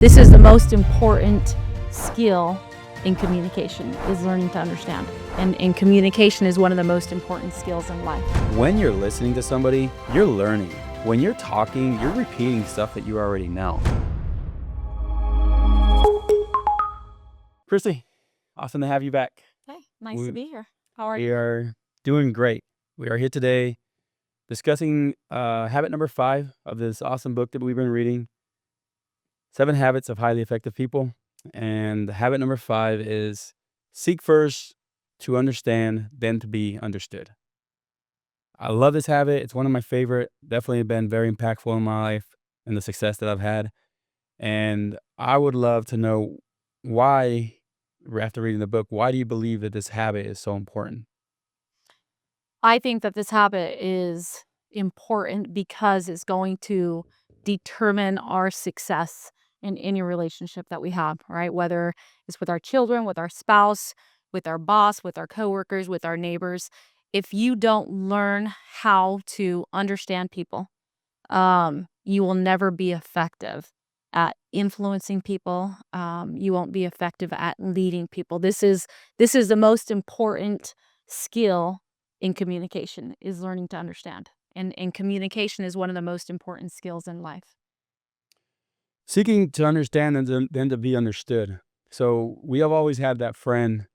This is the most important skill in communication, is learning to understand. And communication is one of the most important skills in life. When you're listening to somebody, you're learning. When you're talking, you're repeating stuff that you already know. Christy, awesome to have you back. Hey, nice to be here. How are We you? are doing great. We are here today discussing habit number 5 of this awesome book that we've been reading, 7 Habits of Highly Effective People. And habit number 5 is seek first to understand, then to be understood. I love this habit. It's one of my favorite. Definitely been very impactful in my life and the success that I've had. And I would love to know why, after reading the book, why do you believe that this habit is so important? I think that this habit is important because it's going to determine our success in any relationship that we have, right? Whether it's with our children, with our spouse, with our boss, with our coworkers, with our neighbors. If you don't learn how to understand people, you will never be effective at influencing people. You won't be effective at leading people. This is the most important skill in communication, is learning to understand. And communication is one of the most important skills in life. Seeking to understand and then to be understood. So we have always had that friend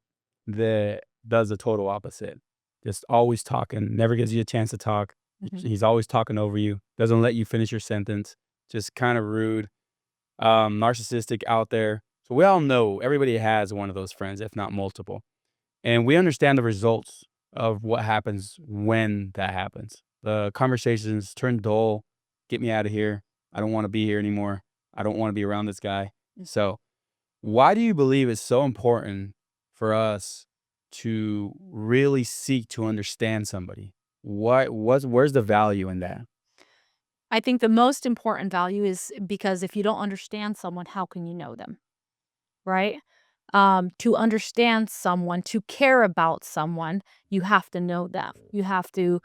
that does the total opposite. Just always talking, never gives you a chance to talk. Mhm. He's always talking over you, doesn't let you finish your sentence, just kind of rude, narcissistic out there. So we all know everybody has one of those friends, if not multiple. And we understand the results of what happens when that happens. The conversations turn dull, get me out of here. I don't want to be here anymore. I don't want to be around this guy. Mm. So, why do you believe it's so important for us to really seek to understand somebody? Where's the value in that? I think the most important value is because if you don't understand someone, how can you know them? Right? To understand someone, to care about someone, you have to know them. You have to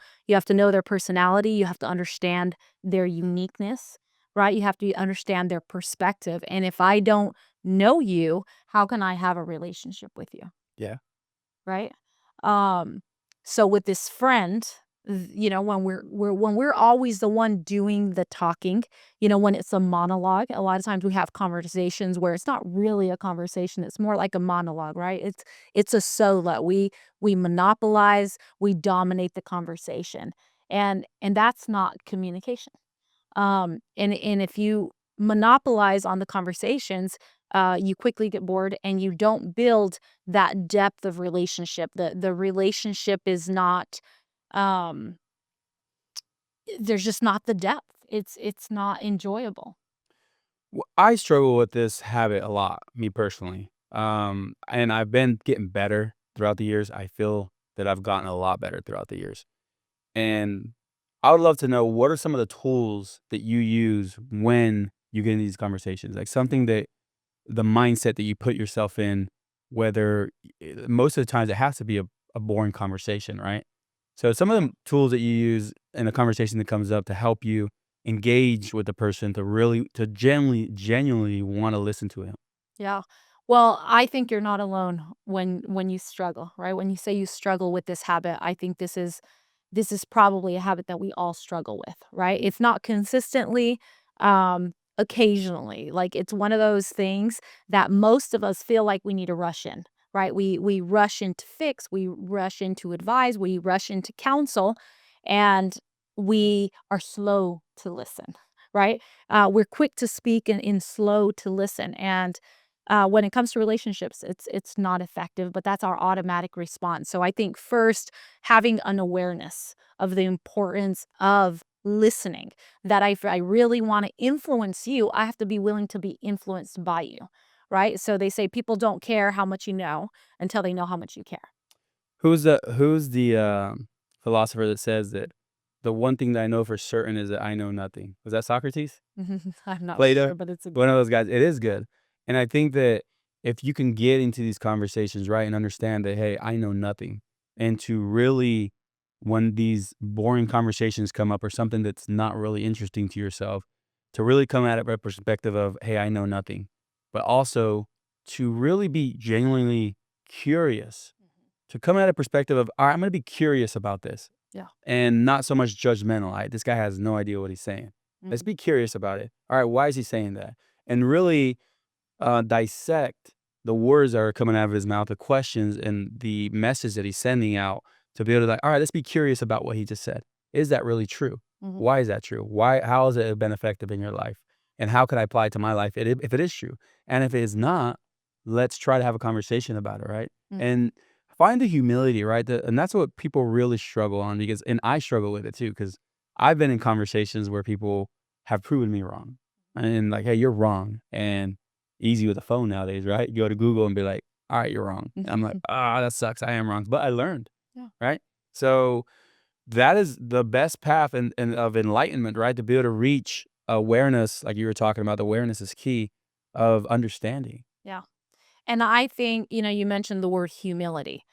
know their personality, you have to understand their uniqueness, right? You have to understand their perspective. And if I don't know you, how can I have a relationship with you? Yeah. Right? Um, so with this friend, when we're always the one doing the talking, when it's a monologue, a lot of times we have conversations where it's not really a conversation, it's more like a monologue, right? It's a solo. We monopolize, we dominate the conversation. And that's not communication. And if you monopolize on the conversations, you quickly get bored and you don't build that depth of relationship. The relationship is not, um, there's just not the depth. It's not enjoyable. I struggle with this habit a lot, me personally. And I've been getting better throughout the years. I feel that I've gotten a lot better throughout the years. And I would love to know, what are some of the tools that you use when you get in these conversations? Like something that the mindset that you put yourself in, whether most of the times it has to be a boring conversation, right? So some of the tools that you use in a conversation that comes up to help you engage with the person, to really, to genuinely want to listen to him. Yeah. Well, I think you're not alone when you struggle, right? When you say you struggle with this habit, I think this is probably a habit that we all struggle with, right? If not consistently, occasionally. Like it's one of those things that most of us feel like we need to rush in, right? We rush in to fix, we rush in to advise, we rush into counsel, and we are slow to listen, right? We're quick to speak and slow to listen. And when it comes to relationships, it's not effective, but that's our automatic response. So I think first, having an awareness of the importance of listening, that if I really want to influence you, I have to be willing to be influenced by you, right? So they say people don't care how much you know until they know how much you care. Who's the philosopher that says that the one thing that I know for certain is that I know nothing? Was that Socrates? I'm not Plato? sure, but it's a One of those guys. It is good. And I think that if you can get into these conversations, right, and understand that, hey, I know nothing, and to really, when these boring conversations come up or something that's not really interesting to yourself, to really come at it from a perspective of, "Hey, I know nothing," but also to really be genuinely curious, to come at a perspective of, "Alright, I'm gonna be curious about this," Yeah. and not so much judgmental. This guy has no idea what he's saying. Let's Mhm. be curious about it. Alright, why is he saying that? And really dissect the words that are coming out of his mouth, the questions and the message that he's sending out to be able to like, all right, let's be curious about what he just said. Is that really true? Mhm. Why is that true? How has it been effective in your life? And how can I apply it to my life if it is true? And if it is not, let's try to have a conversation about it, right? Mhm. And find the humility, right? And that's what people really struggle on and I struggle with it too, because I've been in conversations where people have proven me wrong and like, hey, you're wrong. And easy with a phone nowadays, right? You go to Google and be like, "All right, you're wrong." And I'm like, Mhm. "Ah, that sucks. I am wrong." But I learned, Yeah. right? So that is the best path and of enlightenment, right? To be able to reach awareness, like you were talking about, awareness is key of understanding. Yeah. And I think, you mentioned the word humility.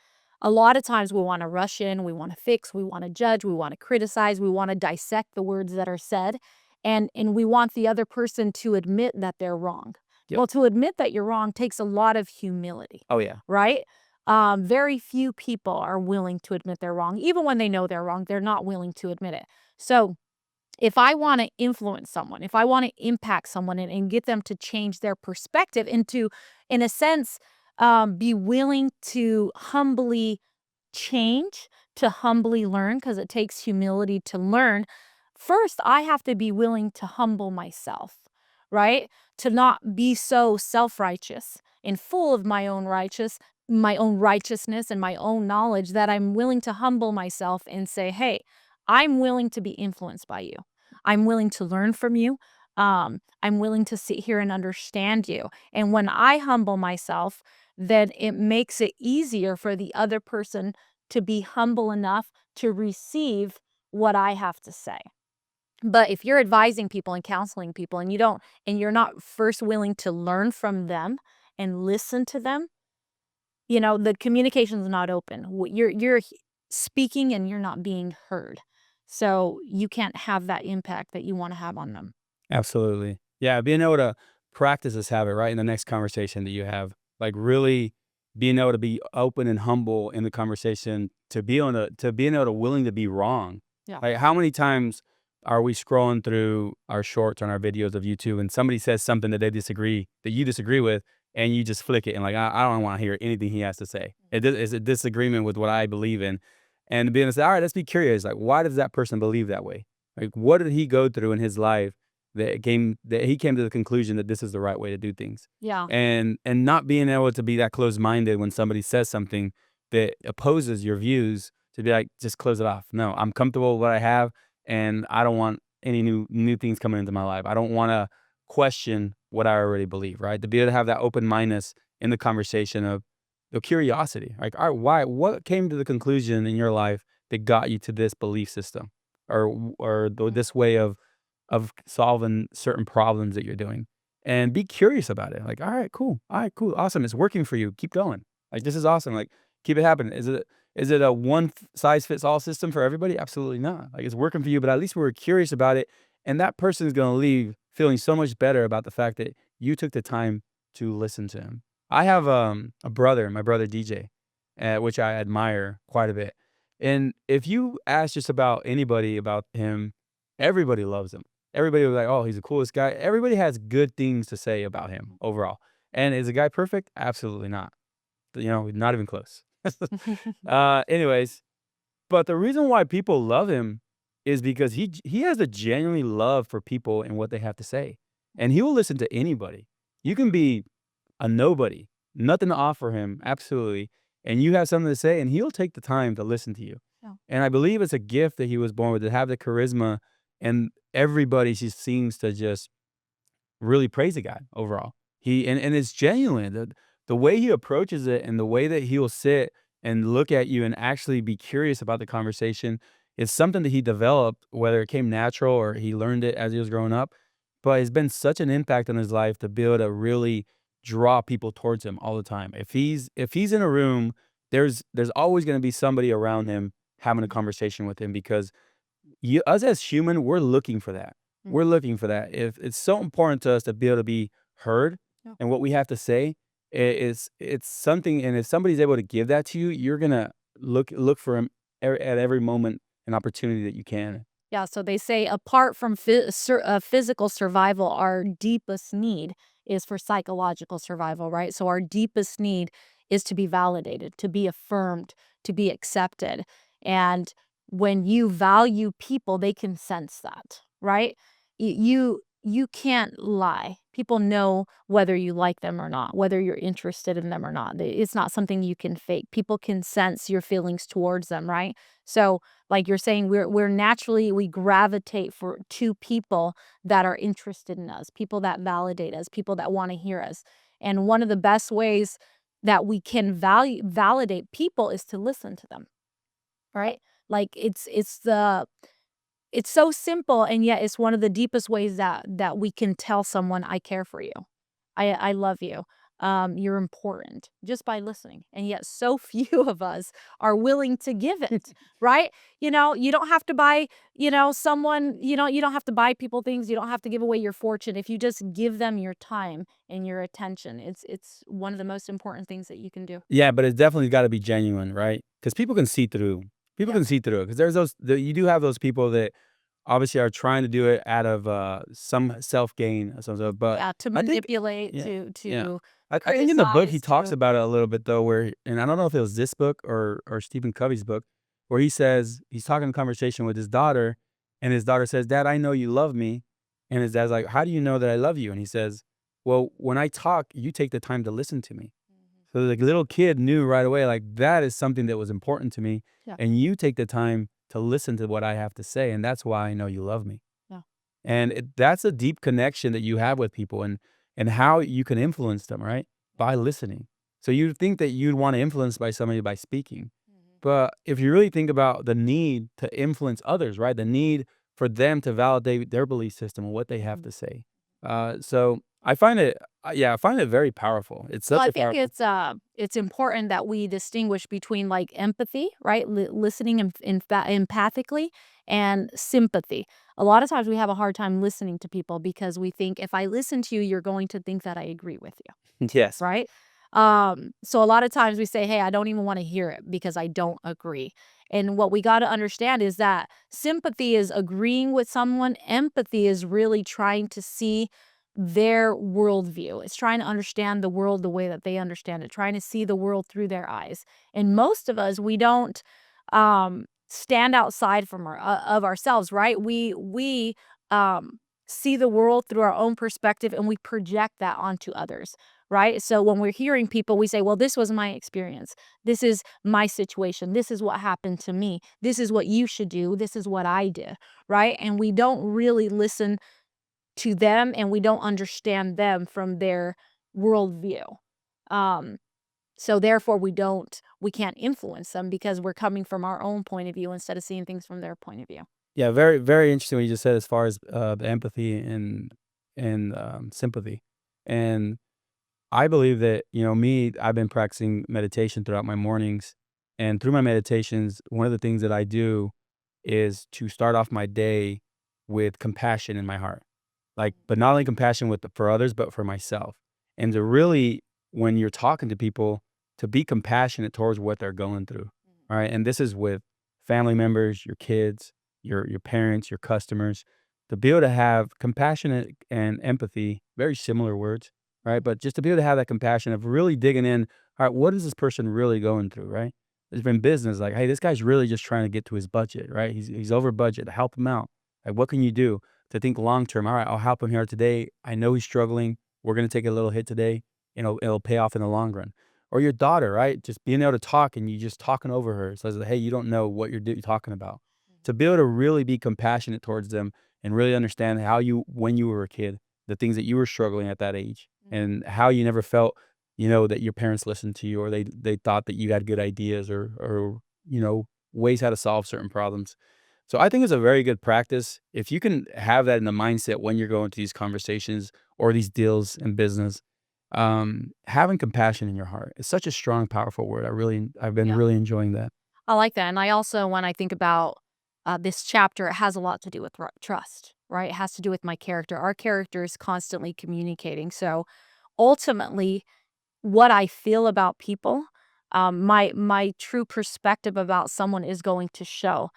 A lot of times we want to rush in, we want to fix, we want to judge, we want to criticize, we want to dissect the words that are said, and we want the other person to admit that they're wrong. Yep. Well, to admit that you're wrong takes a lot of humility, Oh yeah. right? Very few people are willing to admit they're wrong. Even when they know they're wrong, they're not willing to admit it. So if I want to influence someone, if I want to impact someone and get them to change their perspective and to, in a sense, be willing to humbly change, to humbly learn, because it takes humility to learn. First, I have to be willing to humble myself, right? To not be so self-righteous and full of my own righteousness and my own knowledge that I'm willing to humble myself and say, "Hey, I'm willing to be influenced by you. I'm willing to learn from you. I'm willing to sit here and understand you." And when I humble myself, then it makes it easier for the other person to be humble enough to receive what I have to say. But if you're advising people and counseling people and you're not first willing to learn from them and listen to them, the communication's not open. You're speaking and you're not being heard. So you can't have that impact that you want to have on them. Absolutely. Yeah, being able to practice this habit, right, in the next conversation that you have, like, really being able to be open and humble in the conversation, to being able to willing to be wrong. Yeah. Like, how many times are we scrolling through our shorts on our videos of YouTube and somebody says something that you disagree with, and you just flick it and like, I don't wanna hear anything he has to say. It's a disagreement with what I believe in. And being able to say, "Alright, let's be curious, like, why does that person believe that way? Like, what did he go through in his life that he came to the conclusion that this is the right way to do things. Yeah. And not being able to be that closed-minded when somebody says something that opposes your views to be like, "Just close it off. No, I'm comfortable with what I have, and I don't want any new things coming into my life. I don't wanna question what I already believe," right? To be able to have that open-mindedness in the conversation of the curiosity, like, "Alright, what came to the conclusion in your life that got you to this belief system or Mhm. this way of solving certain problems that you're doing, and be curious about it. Like, all right, cool, awesome. It's working for you. Keep going. Like, this is awesome. Like, keep it happening. Is it a size fits all system for everybody? Absolutely not. Like, it's working for you, but at least we're curious about it. And that person is going to leave feeling so much better about the fact that you took the time to listen to him. I have a brother, my brother DJ, which I admire quite a bit. And if you ask just about anybody about him, everybody loves him. Everybody was like, "Oh, he's the coolest guy." Everybody has good things to say about him overall. And is the guy perfect? Absolutely not. Not even close. Anyways, but the reason why people love him is because he has a genuinely love for people and what they have to say, and he will listen to anybody. You can be a nobody, nothing to offer him, absolutely, and you have something to say, and he'll take the time to listen to you. Yeah. And I believe it's a gift that he was born with, to have the charisma, and everybody just seems to just really praise the guy overall. And it's genuine. The way he approaches it and the way that he'll sit and look at you and actually be curious about the conversation is something that he developed, whether it came natural or he learned it as he was growing up. But it's been such an impact on his life to be able to really draw people towards him all the time. If he's in a room, there's always going to be somebody around him having a Mhm. conversation with him because us as human, we're looking for that. Mhm. we're looking for that. If it's so important to us to be able to be heard Yeah. and what we have to say it's something, and if somebody's able to give that to you, you're gonna look for 'em at every moment and opportunity that you can. Yeah, so they say apart from physical survival, our deepest need is for psychological survival, right? So our deepest need is to be validated, to be affirmed, to be accepted. And when you value people, they can sense that, right? You can't lie. People know whether you like them or not, whether you're interested in them or not. It's not something you can fake. People can sense your feelings towards them, right? So like you're saying, we're naturally we gravitate for to people that are interested in us, people that validate us, people that wanna hear us. And one of the best ways that we can validate people is to listen to them, right? Like, it's so simple, and yet it's one of the deepest ways that we can tell someone, "I care for you. I love you. You're important," just by listening, and yet so few of us are willing to give it, right? You don't have to buy, someone you don't have to buy people things, you don't have to give away your fortune. If you just give them your time and your attention, it's one of the most important things that you can do. Yeah, but it's definitely gotta be genuine, right? Because people Yeah. can see through it. Because there's you do have those people that obviously are trying to do it out of, some self-gain or some sort, but Yeah, to I think manipulate, yeah, yeah. to I think in the book, he criticize, talks to about it a little bit though, where and I don't know if it was this book or Stephen Covey's book, where he says he's talking in conversation with his daughter, and his daughter says, "Dad, I know you love me." And his dad's like, "How do you know that I love you?" And he says, "Well, when I talk, you take the time to listen to me." Mhm. So the little kid knew right away, like, that is something that was important to me, Yeah, and you take the time to listen to what I have to say, and that's why I know you love me. yeah. And that's a deep connection that you have with people and how you can influence them, right? By listening. So you'd think that you'd want to influence by somebody by speaking. Mhm. But if you really think about the need to influence others, right? The need for them to validate their belief system and what they have Mhm. to say. So I find it, yeah, I find it very powerful. It's Well, such I a think powerful. it's important that we distinguish between, like, empathy, right? Listening empathically, and sympathy. A lot of times we have a hard time listening to people because we think, "If I listen to you, you're going to think that I agree with you." Yes. Right? So a lot of times we say, "Hey, I don't even wanna hear it because I don't agree." And what we gotta understand is that sympathy is agreeing with someone, empathy is really trying to see their worldview. It's trying to understand the world the way that they understand it, trying to see the world through their eyes. And most of us, we don't, stand outside from of ourselves, right? We, see the world through our own perspective, and we project that onto others, right? So when we're hearing people, we say, well, this was my experience. This is my situation. This is what happened to me. This is what you should do. This is what I did, right? And we don't really listen to them and we don't understand them from their worldview. Um, so therefore we can't influence them because we're coming from our own point of view instead of seeing things from their point of view. Yeah, very, very interesting what you just said as far as the empathy and sympathy. And I believe that, me, I've been practicing meditation throughout my mornings. And through my meditations, one of the things that I do is to start off my day with compassion in my heart. Like, but not only compassion for others, but for myself. And to really, when you're talking to people, to be compassionate towards what they're going through. Right. And this is with family members, your kids, your parents, your customers, to be able to have compassionate and empathy, very similar words, right? But just to be able to have that compassion of really digging in, all right, what is this person really going through, right? There's been business like, hey, this guy's really just trying to get to his budget, right? He's over budget. Help him out. Like, what can you do to think long term? All right, I'll help him here today. I know he's struggling. We're gonna take a little hit today, and it'll pay off in the long run. Or your daughter, right? Just being able to talk and you just talking over her. Says, hey, you don't know what you're talking about. To be able to really be compassionate towards them and really understand how when you were a kid, the things that you were struggling at that age, Mhm. and how you never felt, that your parents listened to you, or they thought that you had good ideas, or ways how to solve certain problems. So I think it's a very good practice if you can have that in the mindset when you're going to these conversations or these deals in business. Having compassion in your heart is such a strong, powerful word. I've been Yeah. really enjoying that. I like that, and I also when I think about, this chapter, it has a lot to do with trust, right? It has to do with my character. Our character is constantly communicating. So ultimately, what I feel about people, my true perspective about someone is going to show.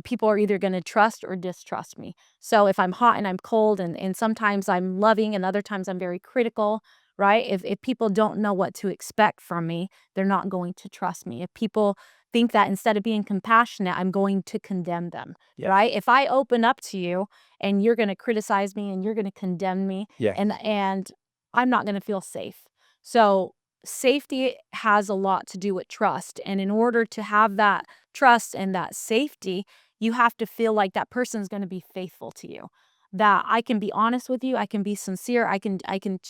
People are either going to trust or distrust me. So if I'm hot and I'm cold, and sometimes I'm loving, and other times I'm very critical, right? If people don't know what to expect from me, they're not going to trust me. If people think that instead of being compassionate, I'm going to condemn them, Yes. right? If I open up to you and you're going to criticize me and you're going to condemn me, Yes. and I'm not going to feel safe. So safety has a lot to do with trust. And in order to have that trust and that safety, you have to feel like that person's going to be faithful to you. That I can be honest with you, I can be sincere, I can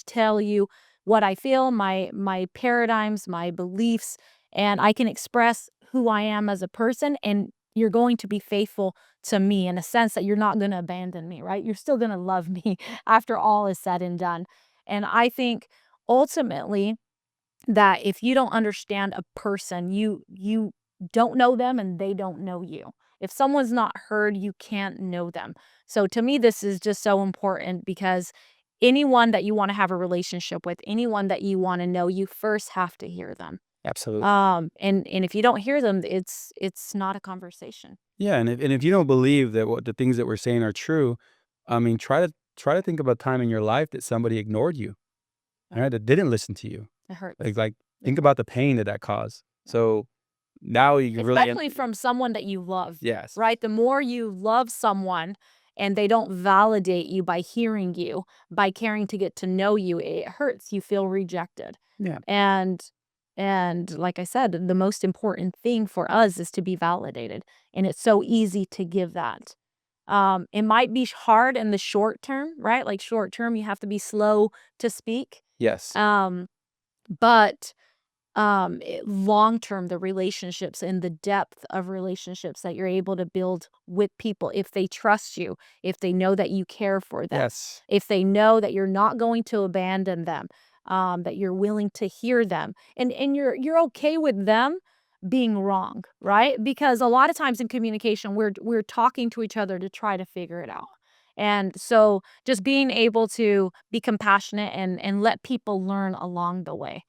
tell you what I feel, my paradigms, my beliefs, and I can express who I am as a person, and you're going to be faithful to me in a sense that you're not going to abandon me, right? You're still going to love me after all is said and done. And I think ultimately that if you don't understand a person, you don't know them and they don't know you. If someone's not heard, you can't know them. So to me, this is just so important because anyone that you want to have a relationship with, anyone that you want to know, you first have to hear them. Absolutely. And if you don't hear them, it's not a conversation. Yeah, and if you don't believe that what the things that we're saying are true, I mean, try to think about a time in your life that somebody ignored you, Yeah, alright, that didn't listen to you. it hurts. Like, It think hurts. about the pain that that caused. Yeah. So, now you can really Especially from someone that you love, yes. right? The more you love someone and they don't validate you by hearing you, by caring to get to know you, it hurts. You feel rejected. Yeah. And and like I said, the most important thing for us is to be validated. And it's so easy to give that. It might be hard in the short term, right? Like short term, you have to be slow to speak. Yes. Um, but long term, the relationships and the depth of relationships that you're able to build with people, if they trust you, if they know that you care for them, Yes. if they know that you're not going to abandon them, that you're willing to hear them, and you're okay with them being wrong, right? Because a lot of times in communication, we're talking to each other to try to figure it out. And so just being able to be compassionate and let people learn along the way,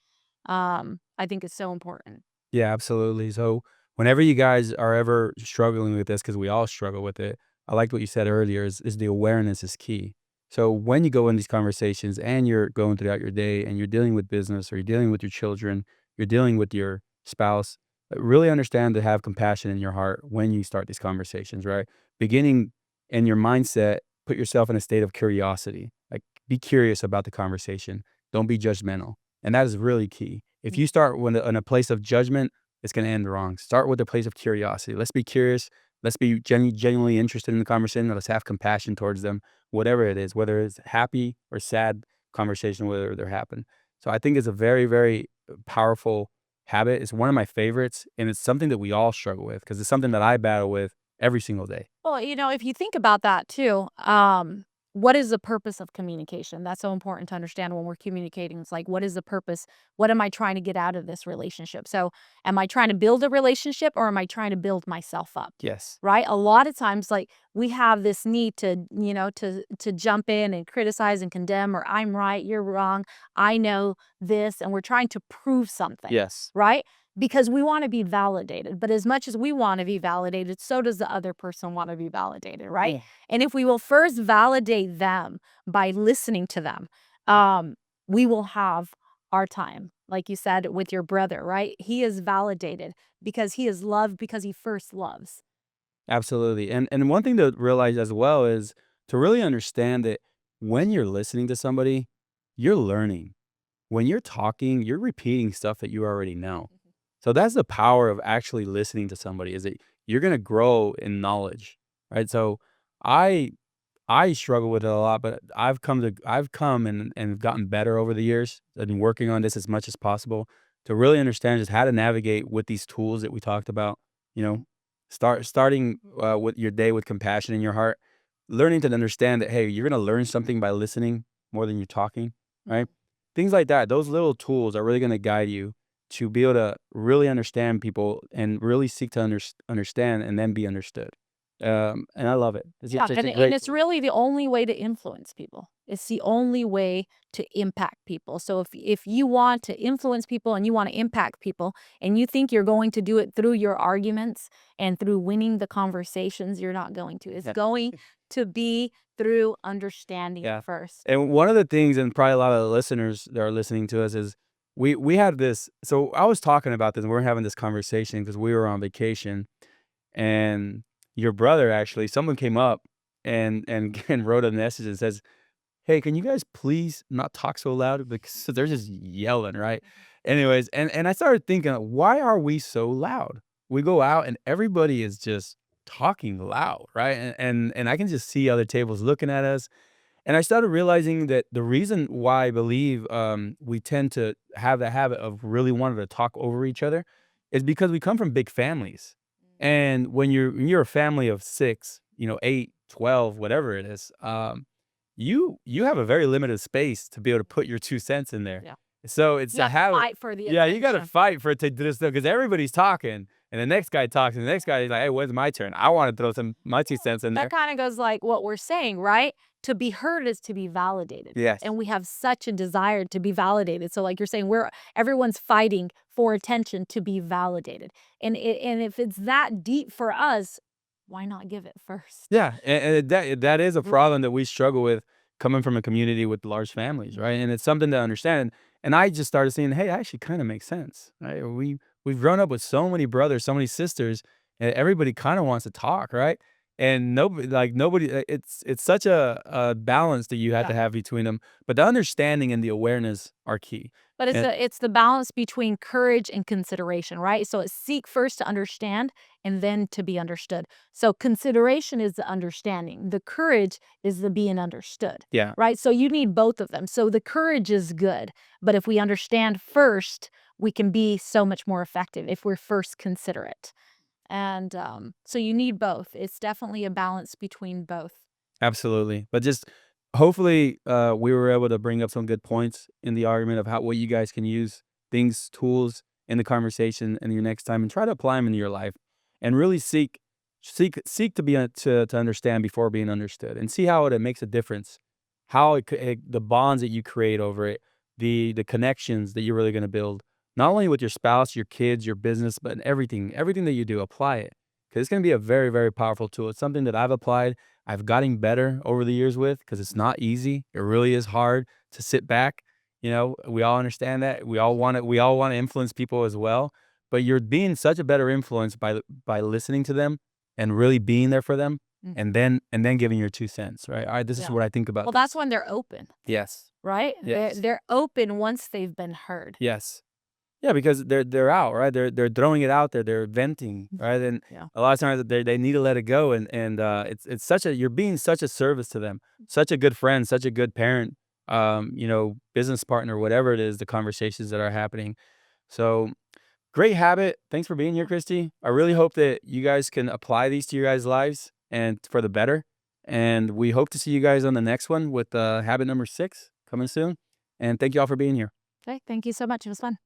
I think is so important. Yeah, absolutely. So, whenever you guys are ever struggling with this, because we all struggle with it, I liked what you said earlier is the awareness is key. So, when you go in these conversations and you're going throughout your day and you're dealing with business or you're dealing with your children, you're dealing with your spouse, really understand to have compassion in your heart when you start these conversations, right? Beginning in your mindset, put yourself in a state of curiosity. Like, be curious about the conversation. Don't be judgmental. And that is really key. If Mm. you start when in a place of judgment, it's gonna end wrong. Start with a place of curiosity. Let's be curious. Let's be genuinely interested in the conversation. Let's have compassion towards them, whatever it is, whether it's happy or sad conversation, whether they're happen. So I think it's a very, very powerful habit. It's one of my favorites, and it's something that we all struggle with because it's something that I battle with every single day. Well, if you think about that too, what is the purpose of communication? That's so important to understand when we're communicating. It's like, what is the purpose? What am I trying to get out of this relationship? So, am I trying to build a relationship or am I trying to build myself up? Yes. Right? A lot of times, like we have this need to, to jump in and criticize and condemn, or I'm right, you're wrong. I know this, and we're trying to prove something, Yes. right? Because we wanna be validated, but as much as we wanna be validated, so does the other person wanna be validated, right? Yeah. And if we will first validate them by listening to them, um, we will have our time. Like you said with your brother, right? He is validated because he is loved because he first loves. Absolutely. And one thing to realize as well is to really understand that when you're listening to somebody, you're learning. When you're talking, you're repeating stuff that you already know. Mhm. So that's the power of actually listening to somebody is that you're going to grow in knowledge, right? So I I struggle with it a lot, but I've come and gotten better over the years. I've been working on this as much as possible to really understand just how to navigate with these tools that we talked about. You know, Mhm. starting with your day with compassion in your heart, learning to understand that hey, you're gonna learn something by listening more than you're talking, right? Mhm. Things like that. Those little tools are really gonna guide you to be able to really understand people and really seek to understand and then be understood. And I love it. Yeah, It's a and great it's tool. really the only way to influence people. It's the only way to impact people. So if you want to influence people and you want to impact people and you think you're going to do it through your arguments and through winning the conversations, you're not going to. It's Yeah. going to be through understanding Yeah. first. And one of the things, and probably a lot of the listeners that are listening to us, is we have this. So I was talking about this, and we're having this conversation because we were on vacation, and your brother actually, someone came up and and wrote a message and says, "Hey, can you guys please not talk so loud because they're just yelling, right?" Anyways, and I started thinking, why are we so loud? We go out and everybody is just talking loud, right? And I can just see other tables looking at us, and I started realizing that the reason why I believe, we tend to have the habit of really wanting to talk over each other is because we come from big families. And when you're a family of 6, 8, 12, whatever it is, you have a very limited space to be able to put your 2 cents in there. Yeah. So it's You a have to habit. fight for the Yeah, you gotta attention. fight for it to do this because everybody's talking, and the next guy talks, and the next guy is like, "Hey, when's my turn? I wanna throw some my 2 cents in That there." kinda goes like what we're saying, right? To be heard is to be validated, Yes. and we have such a desire to be validated, so like you're saying, everyone's fighting for attention to be validated, and if it's that deep for us, why not give it first? Yeah, and that is a problem that we struggle with coming from a community with large families, right? And it's something to understand. And I just started seeing, hey, actually kind of makes sense, right? We've grown up with so many brothers, so many sisters, and everybody kind of wants to talk, right? And nobody, it's such a balance that you have Yeah. to have between them. But the understanding and the awareness are key. But And it's the balance between courage and consideration, right? So it's seek first to understand and then to be understood. So consideration is the understanding. The courage is the being understood, yeah, right? So you need both of them. So the courage is good, but if we understand first, we can be so much more effective if we're first considerate. And so you need both. It's definitely a balance between both. absolutely. But just hopefully, we were able to bring up some good points in the argument of how what you guys can use things, tools in the conversation in your next time and try to apply them into your life and really seek to be to understand before being understood and see how it makes a difference. How the bonds that you create over it, the connections that you're really going to build, not only with your spouse, your kids, your business, but in everything that you do, apply it because it's going to be a very, very powerful tool. It's something that I've applied. I've gotten better over the years with because it's not easy. It really is hard to sit back. We all understand that. We all want to influence people as well. But you're being such a better influence by listening to them and really being there for them Mhm. and then giving your 2 cents, right? All right, this is Yeah. what I think about Well, that's this. when they're open, Yes. right? Yes. They're open once they've been heard. Yes. Yeah, because they're out, right? They're throwing it out there. They're venting, Mm. right? And Yeah. a lot of times they need to let it go, and it's such a you're being such a service to them, such a good friend, such a good parent, business partner, whatever it is, the conversations that are happening. So great habit. Thanks for being here, Christy. I really hope that you guys can apply these to your guys' lives and for the better. And we hope to see you guys on the next one with habit number 6 coming soon. And thank you all for being here. Okay. Thank you so much. It was fun.